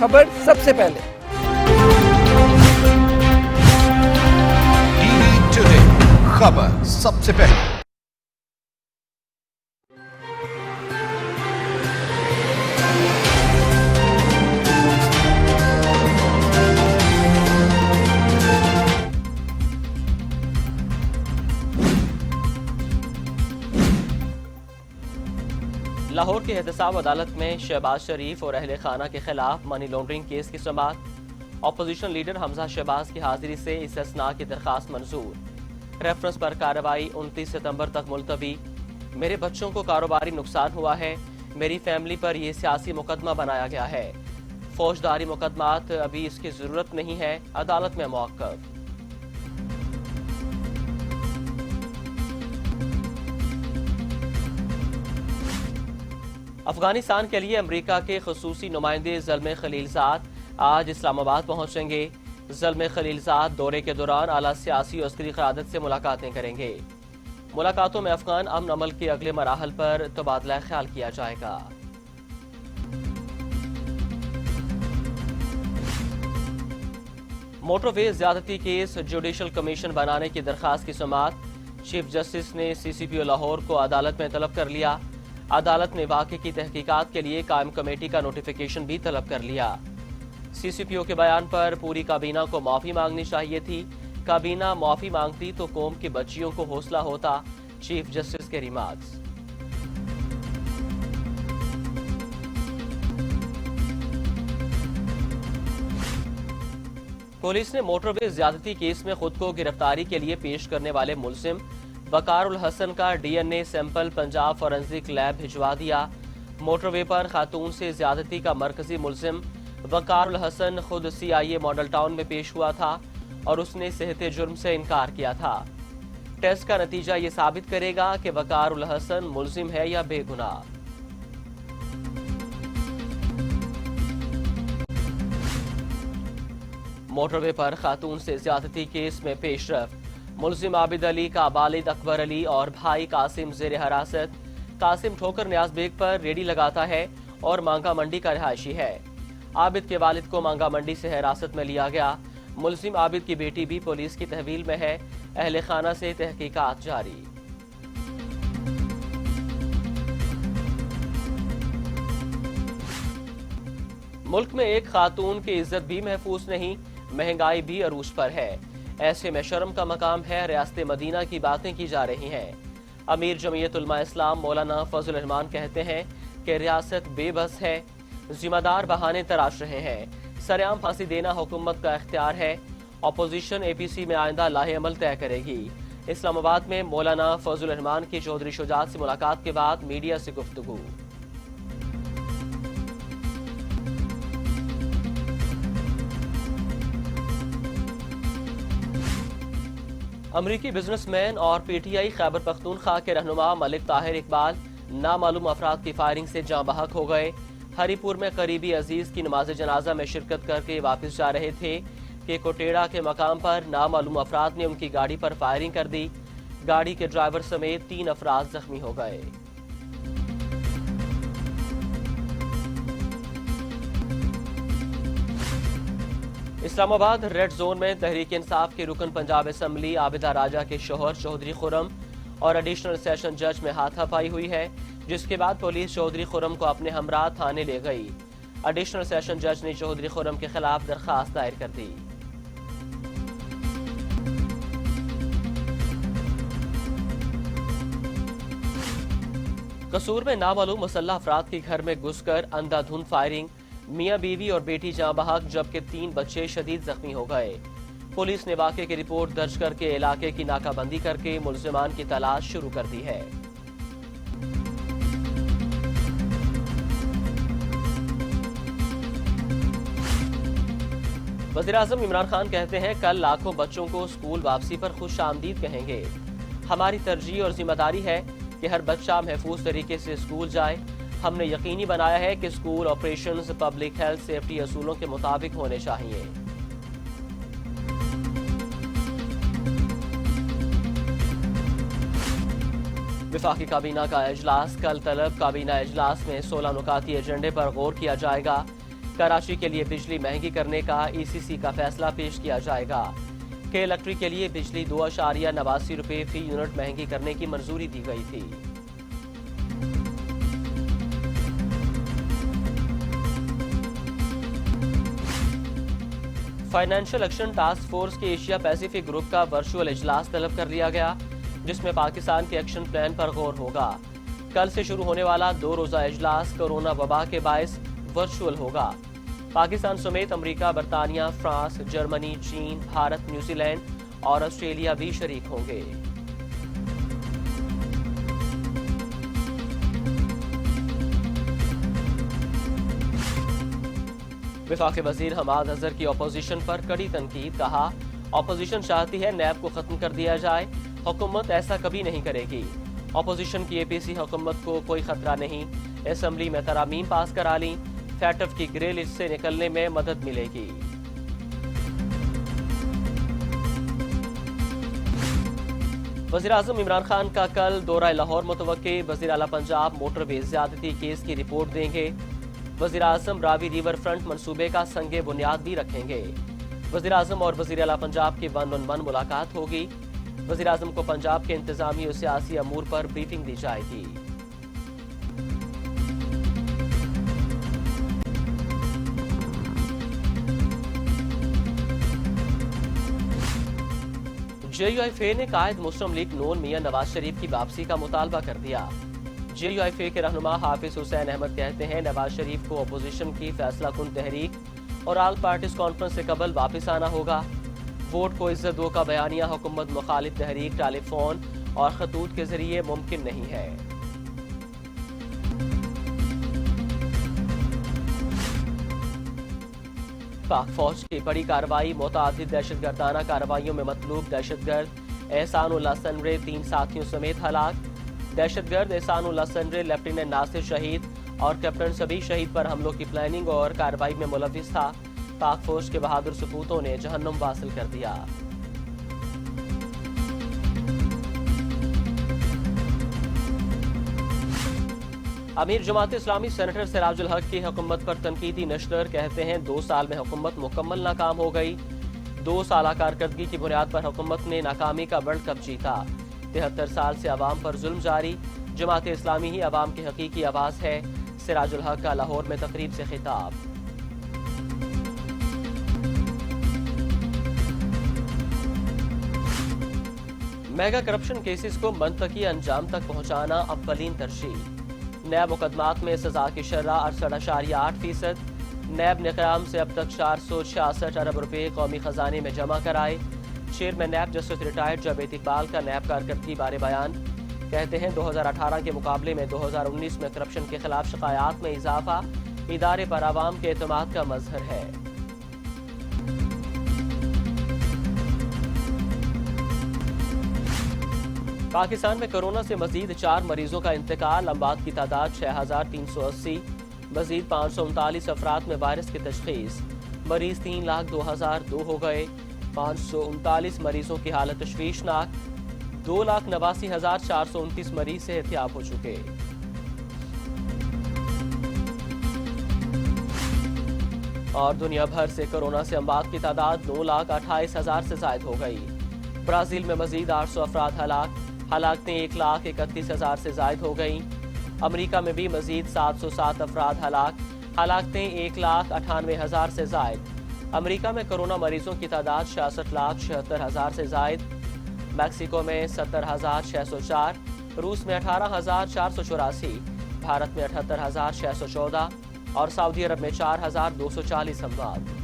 खबर सबसे पहले। टीवी टुडे खबर सबसे पहले। लाहौर की एहतसाब अदालत में शहबाज शरीफ और अहले खाना के खिलाफ मनी लॉन्ड्रिंग केस की समाअत। अपोजिशन लीडर हमजा शहबाज की हाजिरी से इस्तिस्ना की दरखास्त मंजूर। रेफरेंस पर कार्रवाई 29 सितंबर तक मुलतवी। मेरे बच्चों को कारोबारी नुकसान हुआ है, मेरी फैमिली पर यह सियासी मुकदमा बनाया गया है। फौजदारी मुकदमात अभी इसकी जरूरत नहीं है, अदालत में मौक़िफ़। अफगानिस्तान के लिए अमेरिका के खुसूसी नुमाइंदे ज़ल्मे खलीलज़ाद आज इस्लामाबाद पहुंचेंगे। ज़ल्मे खलीलज़ाद दौरे के दौरान आला सियासी और अस्करी क़यादत से मुलाकातें करेंगे। मुलाकातों में अफगान अमन अमल के अगले मराहल पर तबादला ख्याल किया जाएगा। मोटरवे ज्यादती केस जुडिशल कमीशन बनाने की दरखास्त की समाअत। चीफ जस्टिस ने CCPO लाहौर को अदालत में तलब कर लिया। अदालत ने वाक़े की तहकीकात के लिए कायम कमेटी का नोटिफिकेशन भी तलब कर लिया। CCPO के बयान पर पूरी काबीना को माफी मांगनी चाहिए थी। काबीना माफी मांगती तो कौम की बच्चियों को हौसला होता। चीफ जस्टिस के रिमार्क्स। पुलिस ने मोटरवे ज्यादती केस में खुद को गिरफ्तारी के लिए पेश करने वाले मुलजिम वकार उल हसन का DNA sample Punjab forensic lab भिजवा दिया। मोटरवे पर खातून से ज्यादती का मरकजी मुलजिम वकार उल हसन खुद CIA मॉडल टाउन में पेश हुआ था और उसने सेहते जुर्म से इनकार किया था। टेस्ट का नतीजा ये साबित करेगा कि वकार उल हसन मुलजिम है या बेगुनाह। मोटरवे पर खातून से ज्यादती केस में पेशरफ्त। मुलजिम आबिद अली का वालिद अकबर अली और भाई कासिम जेर हिरासत। कासिम ठोकर न्याज बेग पर रेडी लगाता है और मांगा मंडी का रिहायशी है। आबिद के वालिद को मांगा मंडी से हिरासत में लिया गया। मुलजिम आबिद की बेटी भी पुलिस की तहवील में है। अहले खाना से तहकीकात जारी। मुल्क में एक खातून की इज्जत भी महफूज नहीं, महंगाई भी अरूज पर है। ऐसे में शर्म का मकाम है, रियासत मदीना की बातें की जा रही हैं। अमीर जमीयत उलमा इस्लाम मौलाना फजल रहमान कहते हैं कि रियासत बेबस है, जिम्मेदार बहाने तराश रहे हैं। सरेआम फांसी देना हुकूमत का इख्तियार है। अपोजिशन APC में आइंदा लाहे अमल तय करेगी। इस्लामाबाद में मौलाना फजल रहमान की चौधरी शुजात से मुलाकात के बाद मीडिया से गुफ्तगू। अमरीकी बिजनेसमैन और PTI खैबर पख्तूनख्वा के रहनुमा मलिक ताहिर इकबाल नामालूम अफराद की फायरिंग से जाँ बहक हो गए। हरीपुर में करीबी अजीज की नमाज जनाजा में शिरकत करके वापस जा रहे थे कि कोटेड़ा के मकाम पर नामालूम अफराद ने उनकी गाड़ी पर फायरिंग कर दी। गाड़ी के ड्राइवर समेत 3 अफराद जख्मी हो गए। इस्लामाबाद रेड जोन में तहरीक इंसाफ के रुकन पंजाब असम्बली आबिदा राजा के शोहर चौधरी खुरम और एडिशनल सेशन जज में हाथापाई हुई है, जिसके बाद पुलिस चौधरी खुरम को अपने हमरा थाने ले गई। एडिशनल सेशन जज ने चौधरी खुरम के खिलाफ दरखास्त दायर कर दी। कसूर में नामालूम मुसल्लह अफराद के घर में घुसकर अंधाधुंध फायरिंग। मियां बीवी और बेटी जाँ बहक जबकि 3 बच्चे शदीद जख्मी हो गए। पुलिस ने वाक़े की रिपोर्ट दर्ज करके इलाके की नाकाबंदी करके मुलजिमान की तलाश शुरू कर दी है। वज़ीर-ए-आज़म इमरान खान कहते हैं कल लाखों बच्चों को स्कूल वापसी पर खुश आमदीद कहेंगे। हमारी तरजीह और जिम्मेदारी है कि हर बच्चा महफूज तरीके से स्कूल जाए। हमने यकीनी बनाया है कि school operations public health safety असूलों के मुताबिक होने चाहिए। वफाकी काबीना का इजलास कल तलब। काबीना इजलास में 16 नुकाती एजेंडे पर गौर किया जाएगा। کراچی کے لیے بجلی مہنگی کرنے کا ای سی سی کا فیصلہ پیش کیا جائے گا۔ کے الیکٹرک کے لیے بجلی 2.89 روپے فی یونٹ مہنگی کرنے کی منظوری دی گئی تھی۔ فائنینشل ایکشن ٹاسک فورس کے ایشیا پیسیفک گروپ کا ورچوئل اجلاس طلب کر لیا گیا، جس میں پاکستان کے ایکشن پلان پر غور ہوگا۔ کل سے شروع ہونے والا 2 روزہ اجلاس کورونا وبا کے باعث ورچوئل ہوگا۔ پاکستان سمیت امریکہ، برطانیہ، فرانس، جرمنی، چین، بھارت، نیوزی لینڈ اور آسٹریلیا بھی شریک ہوں گے۔ وفاقی وزیر حماد اظہر کی اپوزیشن پر کڑی تنقید، کہا اپوزیشن چاہتی ہے نیب کو ختم کر دیا جائے، حکومت ایسا کبھی نہیں کرے گی۔ اپوزیشن کی اے پی سی حکومت کو کوئی خطرہ نہیں، اسمبلی میں ترامیم پاس کرا لیں، فیٹف کی گرل اس سے نکلنے میں مدد ملے گی۔ وزیراعظم عمران خان کا کل دورہ لاہور متوقع، وزیر اعلیٰ پنجاب موٹر وے زیادتی کیس کی رپورٹ دیں گے۔ وزیراعظم راوی ریور فرنٹ منصوبے کا سنگ بنیاد بھی رکھیں گے۔ وزیراعظم اور وزیر اعلیٰ پنجاب کی 1-on-1 ملاقات ہوگی۔ وزیراعظم کو پنجاب کے انتظامی و سیاسی امور پر بریفنگ دی جائے گی۔ جے یو ایف اے نے قائد مسلم لیگ نون میاں نواز شریف کی واپسی کا مطالبہ کر دیا۔ جے یو ایف اے کے رہنما حافظ حسین احمد کہتے ہیں نواز شریف کو اپوزیشن کی فیصلہ کن تحریک اور آل پارٹیز کانفرنس سے قبل واپس آنا ہوگا۔ ووٹ کو عزت دو کا بیانیہ حکومت مخالف تحریک ٹیلی فون اور خطوط کے ذریعے ممکن نہیں ہے۔ پاک فوج کی بڑی کارروائی، متعدد دہشت گردانہ کارروائیوں میں مطلوب دہشت گرد احسان اللہ سنرے 3 ساتھیوں سمیت ہلاک۔ دہشت گرد احسان اللہ سنرے لیفٹیننٹ ناصر شہید اور کیپٹن سبی شہید پر حملوں کی پلاننگ اور کارروائی میں ملوث تھا۔ پاک فوج کے بہادر سپوتوں نے جہنم واصل کر دیا۔ امیر جماعت اسلامی سینیٹر سراج الحق کی حکومت پر تنقیدی نشر، کہتے ہیں 2 سال میں حکومت مکمل ناکام ہو گئی۔ 2 سالہ کارکردگی کی بنیاد پر حکومت نے ناکامی کا ورلڈ کپ جیتا۔ 73 سال سے عوام پر ظلم جاری، جماعت اسلامی ہی عوام کی حقیقی آواز ہے۔ سراج الحق کا لاہور میں تقریب سے خطاب۔ میگا کرپشن کیسز کو منطقی انجام تک پہنچانا اولین ترجیح۔ نیب مقدمات میں سزا کی شرح 68.8%۔ نیب نے قیام سے اب تک 466 ارب روپے قومی خزانے میں جمع کرائے۔ Chairman NAB justice retired Javed Iqbal کا نیب کارکردگی بارے بیان، کہتے ہیں 2018 کے مقابلے میں 2019 میں کرپشن کے خلاف شکایات میں اضافہ ادارے پر عوام کے اعتماد کا مظہر ہے۔ پاکستان میں کورونا سے مزید 4 مریضوں کا انتقال، اموات کی تعداد 6380، مزید 539 افراد میں وائرس کی تشخیص، مریض 3,02,002 ہو گئے، 539 مریضوں کی حالت تشویشناک، 2,89,429 مریض صحت یاب ہو چکے۔ اور دنیا بھر سے کورونا سے اموات کی تعداد 9,28,000 سے زائد ہو گئی۔ برازیل میں مزید 800 افراد ہلاک، ہلاکتیں 1,31,000 سے زائد ہو گئیں۔ امریکہ میں بھی مزید 707 افراد ہلاک، ہلاکتیں 1,98,000 سے زائد۔ امریکہ میں کورونا مریضوں کی تعداد 66,76,000 سے زائد۔ میکسیکو میں 70,604، روس میں 18,484، بھارت میں 78,614 اور سعودی عرب میں 4,240 اموات۔